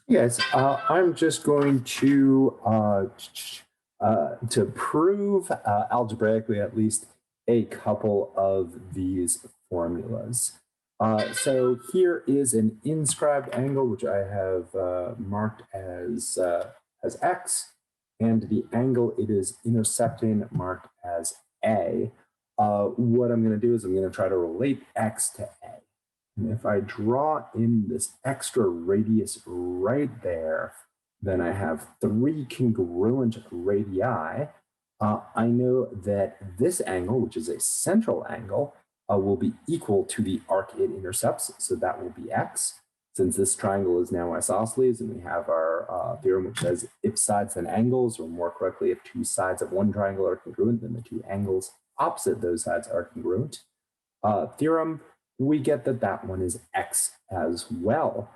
Yes, I'm just going to prove algebraically at least a couple of these formulas. So here is an inscribed angle, which I have marked as x, and the angle it is intersecting marked as a. What I'm going to do is I'm going to try to relate x to a. And if I draw in this extra radius right there, then I have three congruent radii. I know that this angle, which is a central angle, will be equal to the arc it intercepts, so that will be x. Since this triangle is now isosceles, and we have our theorem which says if sides then angles, or more correctly, if two sides of one triangle are congruent, then the two angles opposite those sides are congruent. Theorem, we get that that one is x as well.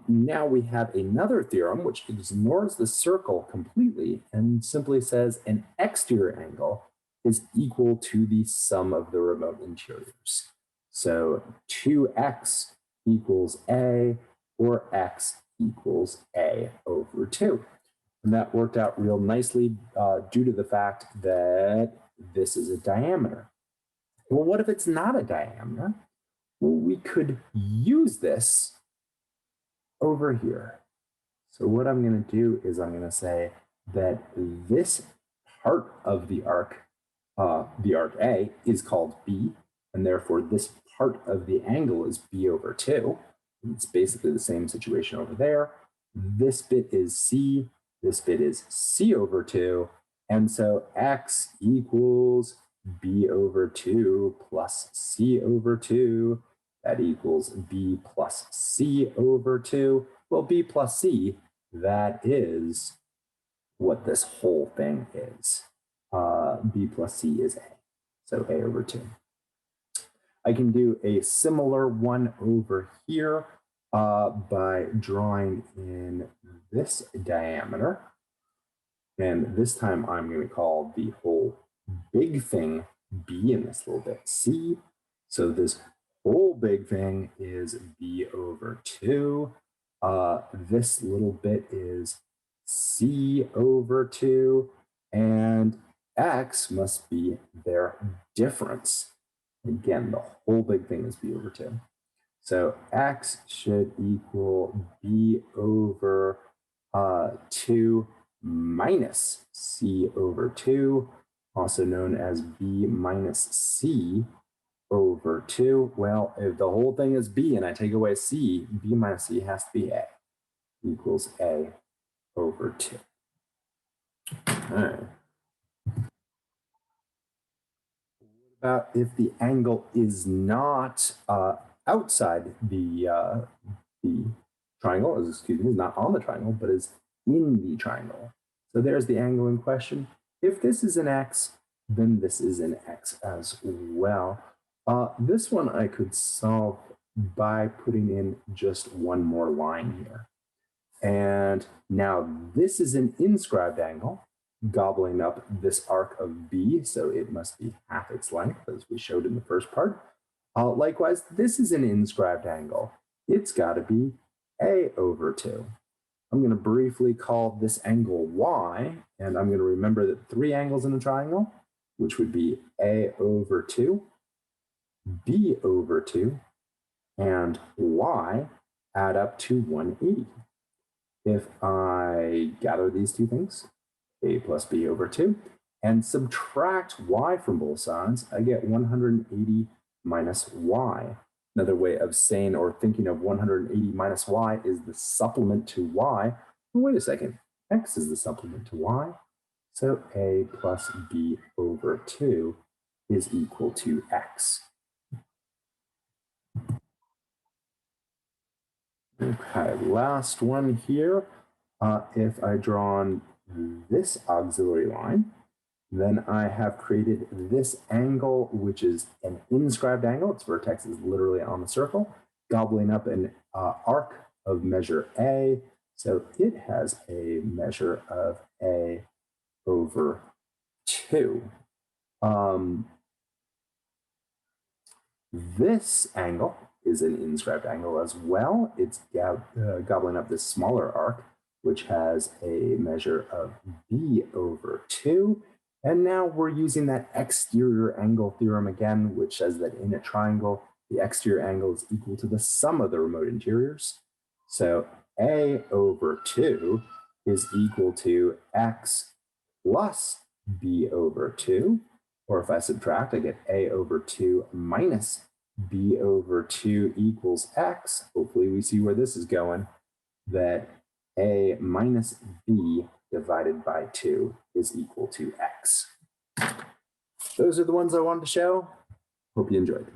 Now we have another theorem which ignores the circle completely and simply says an exterior angle is equal to the sum of the remote interiors. So 2x equals a, or x equals a over 2. And that worked out real nicely due to the fact that this is a diameter. Well, what if it's not a diameter? Well, we could use this over here. So what I'm going to do is I'm going to say that this part of the arc A, is called B, and therefore this part of the angle is B over 2. It's basically the same situation over there. This bit is C, this bit is C over 2, and so x equals B over 2 plus C over 2. That equals B plus C over 2. Well, B plus C, that is what this whole thing is. B plus C is A, so A over 2. I can do a similar one over here by drawing in this diameter. And this time I'm going to call the whole big thing B and this little bit C. So this whole big thing is B over 2. This little bit is C over 2. And x must be their difference. Again, the whole big thing is B over 2. So x should equal B over 2 minus C over 2, also known as B minus C over 2. Well, if the whole thing is B and I take away C, B minus C has to be A, equals A over 2. All right. What about if the angle is not outside the triangle, excuse me, is not on the triangle, but is in the triangle? So there's the angle in question. If this is an x, then this is an x as well. This one I could solve by putting in just one more line here. And now this is an inscribed angle, gobbling up this arc of B, so it must be half its length, as we showed in the first part. Likewise, this is an inscribed angle. It's got to be A over 2. I'm going to briefly call this angle y, and I'm going to remember that three angles in a triangle, which would be A over 2, B over 2, and y add up to 180. If I gather these two things, A plus B over 2, and subtract y from both sides, I get 180 minus y. Another way of saying or thinking of 180 minus y is the supplement to y. Oh, wait a second, x is the supplement to y. So A plus B over 2 is equal to x. Okay, last one here. If I draw on this auxiliary line, then I have created this angle, which is an inscribed angle. Its vertex is literally on the circle, gobbling up an arc of measure A. So it has a measure of A over 2. This angle is an inscribed angle as well. It's gobbling up this smaller arc, which has a measure of b over 2. And now we're using that exterior angle theorem again, which says that in a triangle, the exterior angle is equal to the sum of the remote interiors. So a over 2 is equal to x plus b over 2. Or if I subtract, I get a over 2 minus b over 2 equals x. Hopefully we see where this is going, that a minus b divided by 2 is equal to x. Those are the ones I wanted to show. Hope you enjoyed.